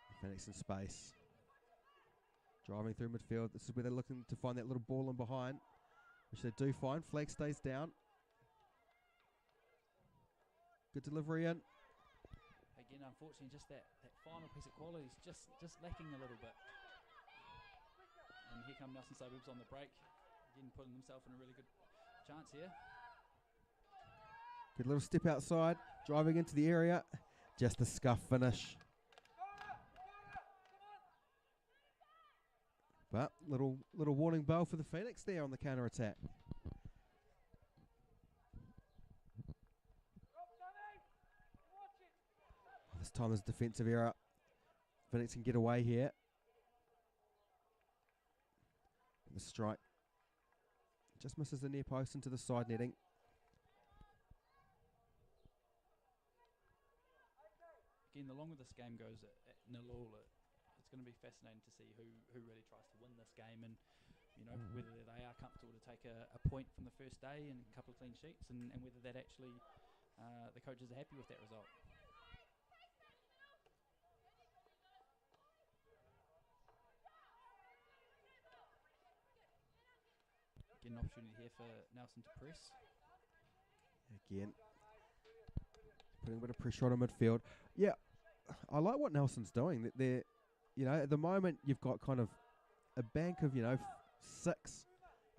The Phoenix in space. Driving through midfield. This is where they're looking to find that little ball in behind, which they do find. Flag stays down. Good delivery in. Again, unfortunately, just that final piece of quality is just lacking a little bit. And here come Nelson Suburbs on the break. Again, putting themselves in a really good chance here. Good little step outside. Driving into the area. Just a scuff finish. But little warning bell for the Phoenix there on the counter attack. This time there's a defensive error. Phoenix can get away here. The strike just misses the near post into the side netting. Again, the longer this game goes at 0-0, it's going to be fascinating to see who really tries to win this game, and whether they are comfortable to take a point from the first day and a couple of clean sheets, and whether that actually the coaches are happy with that result. Again, an opportunity here for Nelson to press. Again, putting a bit of pressure on midfield. Yeah, I like what Nelson's doing. They're, at the moment you've got kind of a bank of 6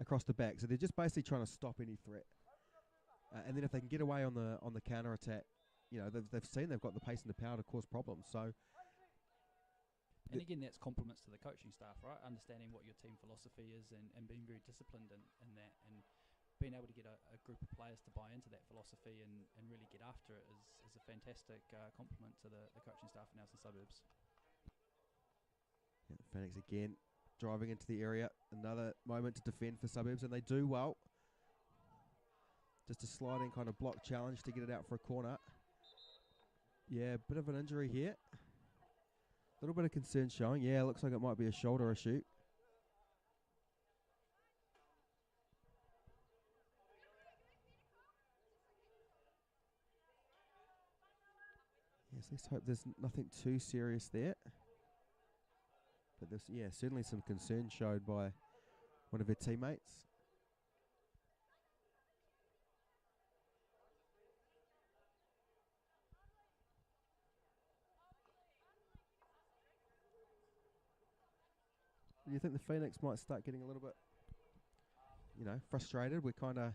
across the back, so they're just basically trying to stop any threat. And then if they can get away on the counter attack, they've seen they've got the pace and the power to cause problems. So. And again, that's compliments to the coaching staff, right? Understanding what your team philosophy is and being very disciplined in that, and being able to get a group of players to buy into that philosophy and really get after it is a fantastic compliment to the coaching staff in Nelson Suburbs. Yeah, Phoenix again driving into the area. Another moment to defend for Suburbs, and they do well. Just a sliding kind of block challenge to get it out for a corner. Yeah, bit of an injury here. A little bit of concern showing. Yeah, looks like it might be a shoulder issue. Yes, let's hope there's nothing too serious there. But there's, certainly some concern showed by one of her teammates. Do you think the Phoenix might start getting a little bit, frustrated? We're kind of,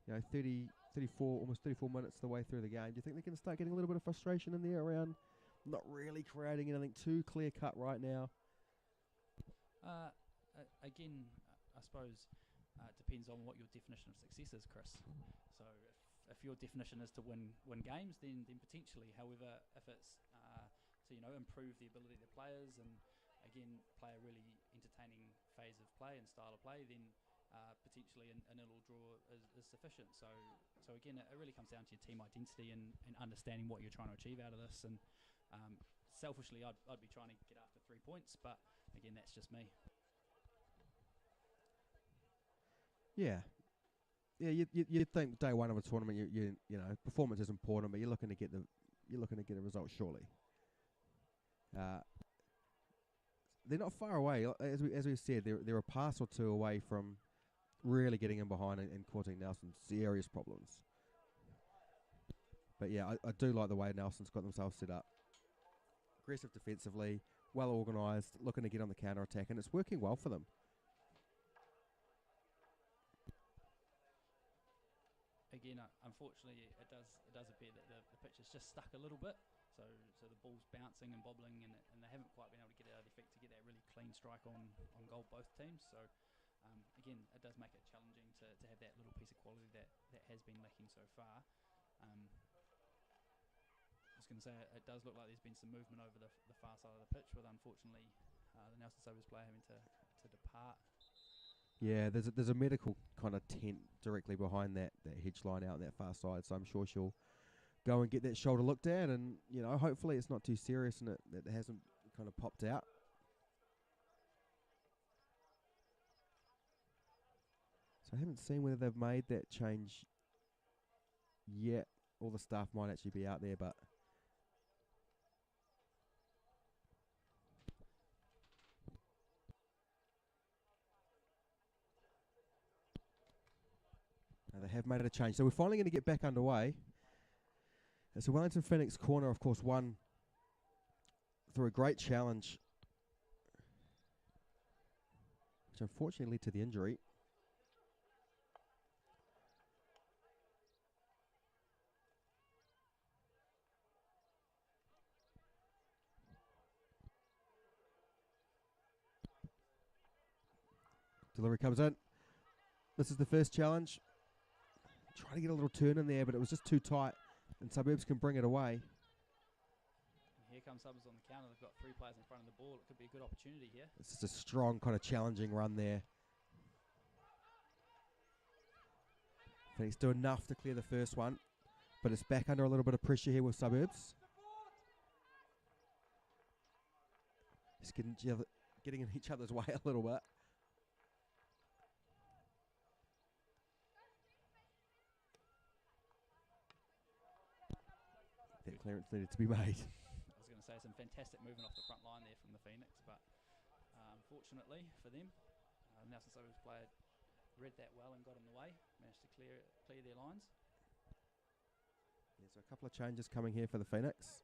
34, almost 34 minutes the way through the game. Do you think they're going to start getting a little bit of frustration in there around not really creating anything too clear cut right now? Again, I suppose it depends on what your definition of success is, Chris. So if your definition is to win games, then potentially. However, if it's to improve the ability of the players and again play a really entertaining phase of play and style of play, then potentially a nil draw is sufficient. So again, it really comes down to your team identity and understanding what you're trying to achieve out of this. And selfishly, I'd be trying to get after 3 points, but again, that's just me. Yeah, you'd think day one of a tournament, performance is important, but you're looking to get a result surely. They're not far away, as we said. They're a pass or two away from really getting in behind and causing Nelson serious problems. But yeah, I do like the way Nelson's got themselves set up. Aggressive defensively, well organised, looking to get on the counter attack, and it's working well for them. Again, unfortunately, it does appear that the pitch is just stuck a little bit. So the ball's bouncing and bobbling, and they haven't quite been able to get it out of their feet to get that really clean strike on goal, both teams. So again, it does make it challenging to have that little piece of quality that has been lacking so far. I was going to say, it does look like there's been some movement over the far side of the pitch, with unfortunately the Nelson Sobers player having to depart. Yeah, there's a medical kind of tent directly behind that hedge line out on that far side, so I'm sure she'll go and get that shoulder looked at, and hopefully it's not too serious and it hasn't kind of popped out. So I haven't seen whether they've made that change yet. All the staff might actually be out there, but they have made it a change. So we're finally going to get back underway. It's a Wellington Phoenix corner, of course, won through a great challenge, which unfortunately led to the injury. Delivery comes in. This is the first challenge. Trying to get a little turn in there, but it was just too tight, and Suburbs can bring it away. Here comes Suburbs on the counter. They've got 3 players in front of the ball. It could be a good opportunity here. This is a strong, kind of challenging run there. Phoenix do enough to clear the first one, but it's back under a little bit of pressure here with Suburbs. Just getting in each other's way a little bit. That clearance needed to be made. I was going to say some fantastic movement off the front line there from the Phoenix, but unfortunately for them, Nelson Sobers player read that well and got in the way, managed to clear their lines. Yeah, so a couple of changes coming here for the Phoenix.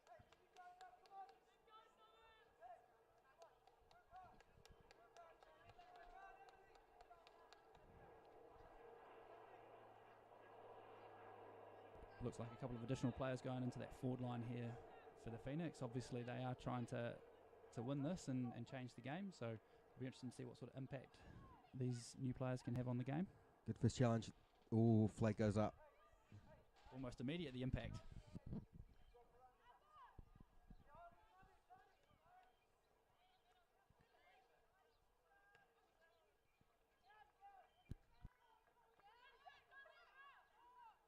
Looks like a couple of additional players going into that forward line here for the Phoenix. Obviously, they are trying to win this and change the game, so it'll be interesting to see what sort of impact these new players can have on the game. Good first challenge. Ooh, flag goes up. Almost immediate, the impact.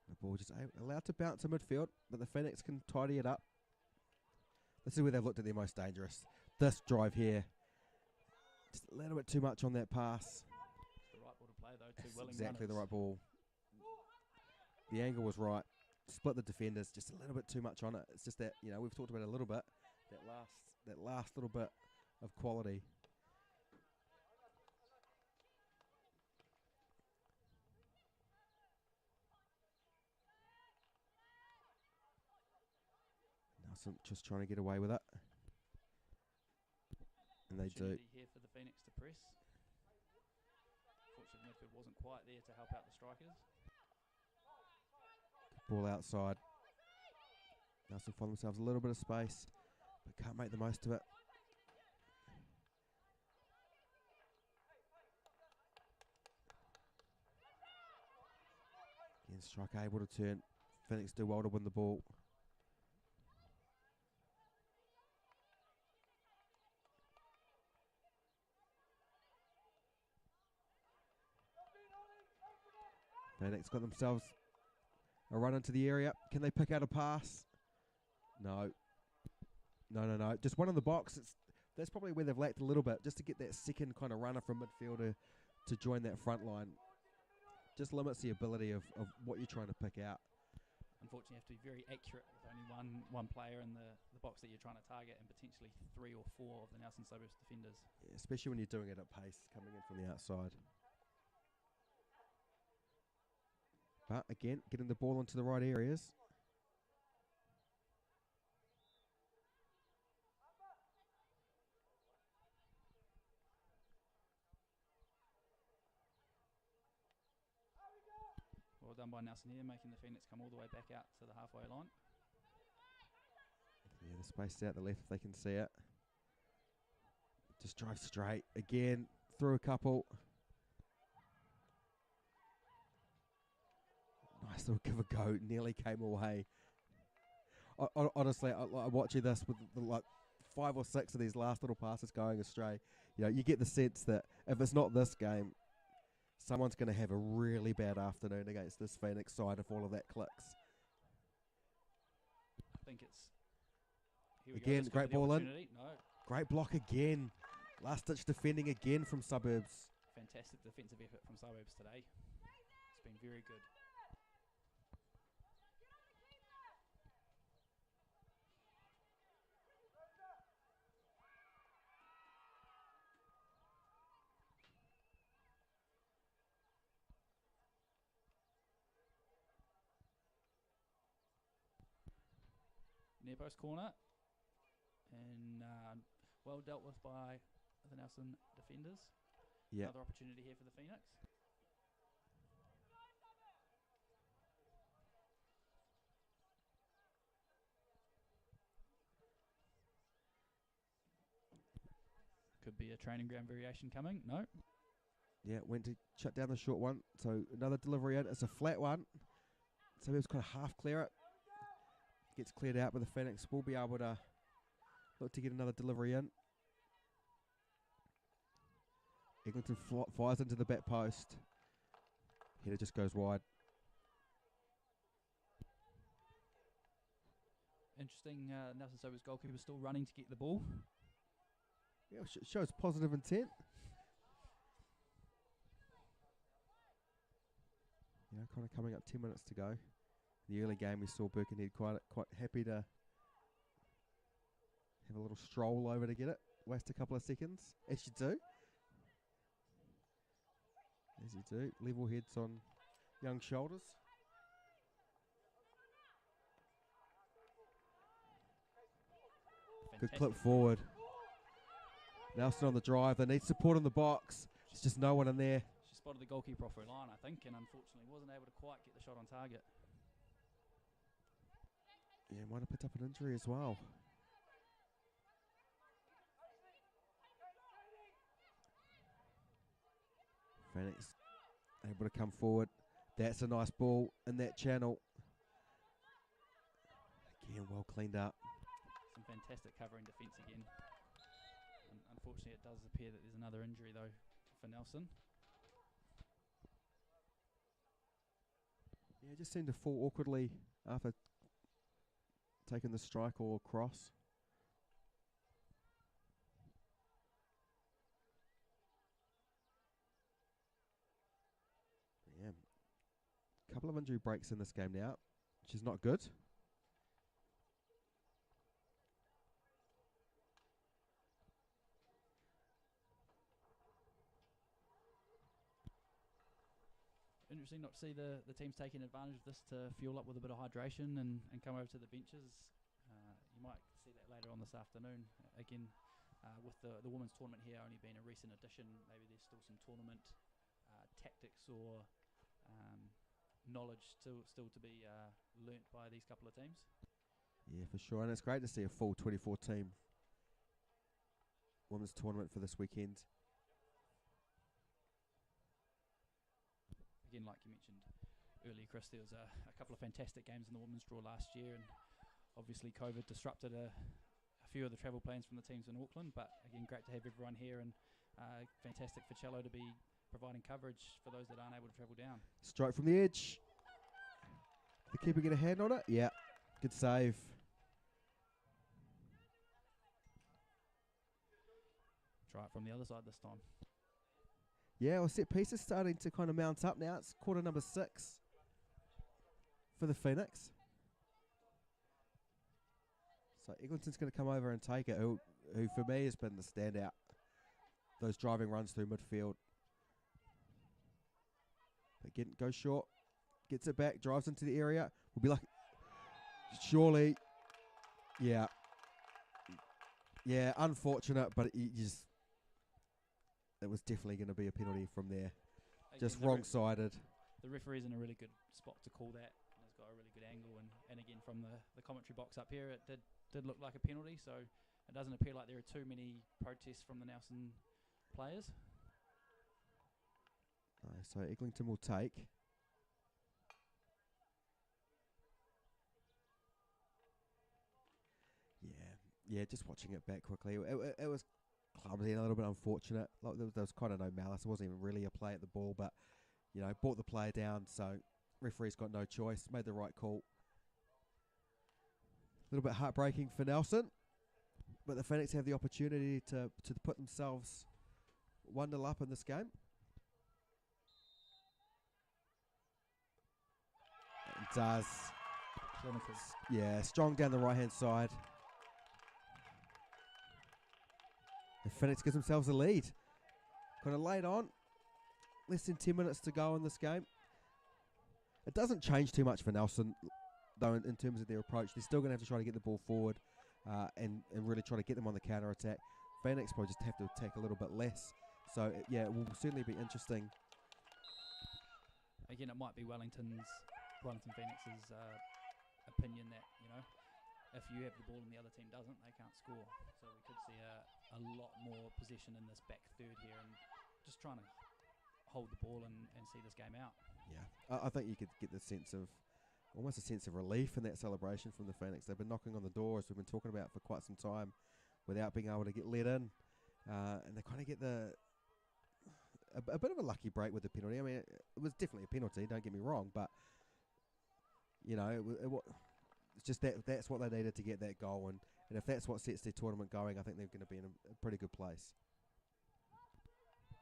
The ball just allowed to bounce to midfield, but the Phoenix can tidy it up. This is where they've looked at their most dangerous. This drive here, just a little bit too much on that pass. It's the right ball to play, though. That's exactly the right ball. The angle was right. Split the defenders, just a little bit too much on it. It's just that, we've talked about it a little bit. That last little bit of quality. Nelson just trying to get away with it. And they do. Here for the Phoenix to press. Fortunately, midfield wasn't quite there to help out the strikers. Ball outside. Nelson find themselves a little bit of space, but can't make the most of it. Again, striker able to turn. Phoenix do well to win the ball. Phoenix got themselves a run into the area. Can they pick out a pass? No. No. Just one in the box. That's probably where they've lacked a little bit, just to get that second kind of runner from midfielder to join that front line. Just limits the ability of what you're trying to pick out. Unfortunately, you have to be very accurate with only one player in the box that you're trying to target, and potentially 3 or 4 of the Nelson Sobers defenders. Yeah, especially when you're doing it at pace, coming in from the outside. But again, getting the ball into the right areas. Well done by Nelson here, making the Phoenix come all the way back out to the halfway line. Yeah, the Spaced out the left if they can see it. Just drive straight. Again, through a couple. Nice little give a go. Nearly came away. Honestly, I'm watching this with like 5 or 6 of these last little passes going astray. You get the sense that if it's not this game, someone's going to have a really bad afternoon against this Phoenix side if all of that clicks. I think it's... Again, great ball in. No. Great block again. Last-ditch defending again from Suburbs. Fantastic defensive effort from Suburbs today. It's been very good. Near post corner, and well dealt with by the Nelson defenders. Yeah. Another opportunity here for the Phoenix. Could be a training ground variation coming. No. Yeah, went to shut down the short one. So another delivery in. It's a flat one. So he was kind of half clear it. Gets cleared out, but the Phoenix will be able to look to get another delivery in. Eglinton fires into the back post. Header just goes wide. Interesting, Nelson Sober's goalkeeper still running to get the ball. Yeah, shows positive intent. Kind of coming up 10 minutes to go. In the early game, we saw Birkenhead quite happy to have a little stroll over to get it. Waste a couple of seconds, as you do. As you do. Level heads on young shoulders. Fantastic. Good clip forward. Nelson on the drive. They need support in the box. There's just no one in there. She spotted the goalkeeper off her line, I think, and unfortunately wasn't able to quite get the shot on target. Yeah, might have picked up an injury as well. Phoenix able to come forward. That's a nice ball in that channel. Again, well cleaned up. Some fantastic covering defence again. Unfortunately, it does appear that there's another injury, though, for Nelson. Yeah, it just seemed to fall awkwardly after taking the strike or cross. Yeah, couple of injury breaks in this game now, which is not good. Interesting not to see the teams taking advantage of this to fuel up with a bit of hydration and come over to the benches. You might see that later on this afternoon. Again, with the women's tournament here only being a recent addition, maybe there's still some tournament tactics or knowledge still to be learnt by these couple of teams. Yeah, for sure. And it's great to see a full 24 team women's tournament for this weekend. Again, like you mentioned earlier, Chris, there was a couple of fantastic games in the women's draw last year, and obviously COVID disrupted a few of the travel plans from the teams in Auckland, but again, great to have everyone here, and fantastic for Cello to be providing coverage for those that aren't able to travel down. Strike from the edge. The keeper get a hand on it? Yeah, good save. Try it from the other side this time. Yeah, well, set piece is starting to kind of mount up now. It's quarter number 6 for the Phoenix. So Eglinton's going to come over and take it, who for me has been the standout. Those driving runs through midfield. Again, goes short, gets it back, drives into the area. We'll be like, surely, yeah. Yeah, unfortunate, but it was definitely going to be a penalty from there. Just wrong-sided. The referee's in a really good spot to call that. He's got a really good angle, and and again from the commentary box up here, it did look like a penalty. So it doesn't appear like there are too many protests from the Nelson players. So Eglinton will take. Yeah, just watching it back quickly. It was clumsy and a little bit unfortunate. Like there was kind of no malice. It wasn't even really a play at the ball, but brought the player down. So referee's got no choice. Made the right call. A little bit heartbreaking for Nelson, but the Phoenix have the opportunity to put themselves 1-0 up in this game. It does. Yeah, strong down the right-hand side. The Phoenix gives themselves a lead. Kind of late on. Less than 10 minutes to go in this game. It doesn't change too much for Nelson, though, in terms of their approach. They're still going to have to try to get the ball forward and really try to get them on the counter-attack. Phoenix probably just have to attack a little bit less. So, it will certainly be interesting. Again, it might be Wellington Phoenix's opinion that, if you have the ball and the other team doesn't, they can't score. So we could see a lot more possession in this back third here and just trying to hold the ball and see this game out. Yeah, I think you could get the sense of, almost a sense of relief in that celebration from the Phoenix. They've been knocking on the door, as we've been talking about, for quite some time without being able to get let in. And they kind of get a bit of a lucky break with the penalty. I mean, it was definitely a penalty, don't get me wrong, but, it's just that's what they needed to get that goal. And if that's what sets their tournament going, I think they're going to be in a pretty good place.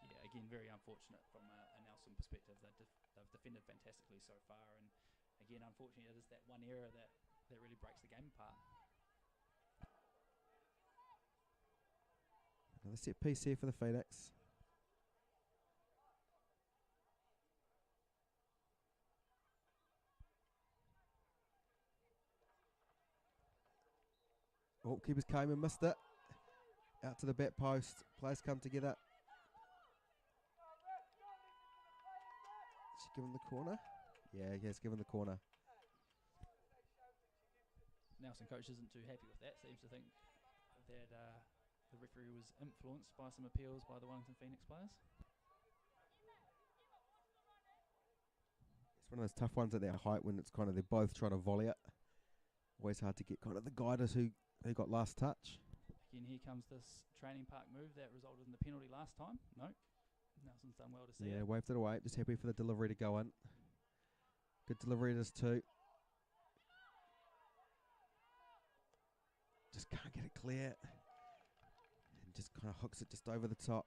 Yeah, again, very unfortunate from a Nelson perspective. They've defended fantastically so far, and again, unfortunately, it is that one error that really breaks the game apart. Another set piece here for the Phoenix. Oh, keepers came and missed it. Out to the back post. Players come together. She given the corner? Yeah, he has given the corner. Nelson coach isn't too happy with that. Seems to think that the referee was influenced by some appeals by the Wellington Phoenix players. It's one of those tough ones at their height when it's kind of they're both trying to volley it. Always hard to get kind of the guiders who got last touch. Again, here comes this training park move that resulted in the penalty last time. No, Nelson's done well to see it. Yeah, waved it away. Just happy for the delivery to go in. Good delivery it is too. Just can't get it clear. And just kind of hooks it just over the top.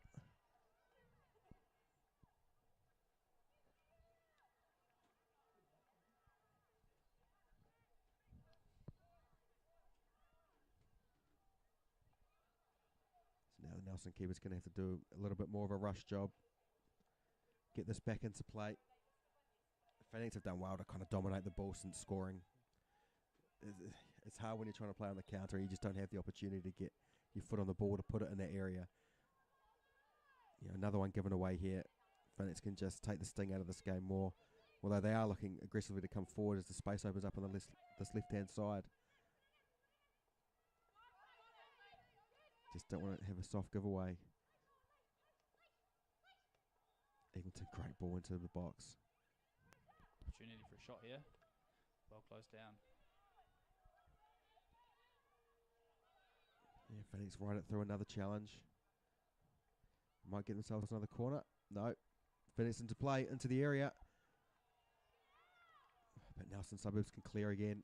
So now the Nelson keeper's going to have to do a little bit more of a rush job. Get this back into play. The Phoenix have done well to kind of dominate the ball since scoring. It's hard when you're trying to play on the counter. You just don't have the opportunity to get your foot on the ball to put it in that area. Another one given away here. Phoenix can just take the sting out of this game more. Although they are looking aggressively to come forward as the space opens up on this left-hand side. Just don't want to have a soft giveaway. Eglinton, great ball into the box. Opportunity for a shot here. Well closed down. Yeah, Phoenix ride it through another challenge. Might get themselves another corner. No. Phoenix into play, into the area. But Nelson Suburbs can clear again.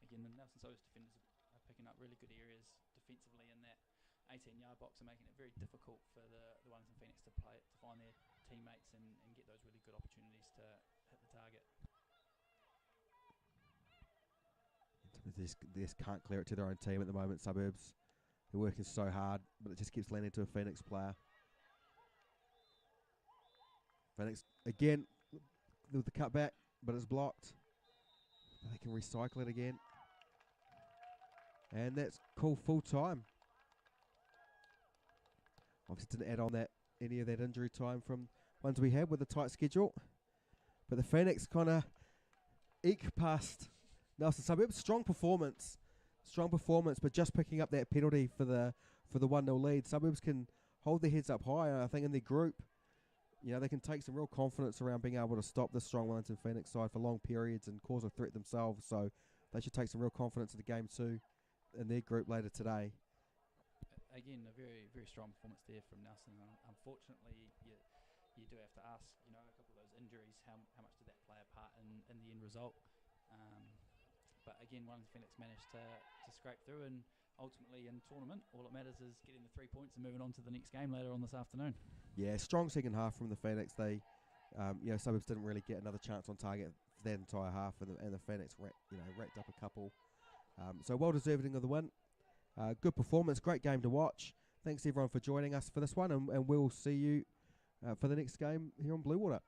Again, the Nelson Suburbs defenders are picking up really good areas defensively in that 18-yard box and making it very difficult for the Wellington Phoenix to find their teammates and get those really good opportunities to hit the target. They just can't clear it to their own team at the moment, Suburbs. They're working so hard, but it just keeps landing to a Phoenix player. Phoenix, again, with the cutback, but it's blocked. They can recycle it again. And that's called full time. Obviously didn't add on any of that injury time from ones we had with a tight schedule. But the Phoenix kind of eke past Nelson Suburbs. Strong performance, but just picking up that penalty for the 1-0 lead. Suburbs can hold their heads up high, and I think in their group, they can take some real confidence around being able to stop the strong Wellington Phoenix side for long periods and cause a threat themselves. So they should take some real confidence in the game too in their group later today. Again, a very, very strong performance there from Nelson. Unfortunately, you do have to ask, a couple of those injuries, how much did that play a part in the end result? But again, Wellington Phoenix managed to scrape through, and ultimately in tournament, all that matters is getting the 3 points and moving on to the next game later on this afternoon. Yeah, strong second half from the Phoenix. They, Suburbs didn't really get another chance on target for that entire half, and the Phoenix racked up a couple. So well deserving of the win. Good performance, great game to watch. Thanks everyone for joining us for this one, and we'll see you for the next game here on Blue Water.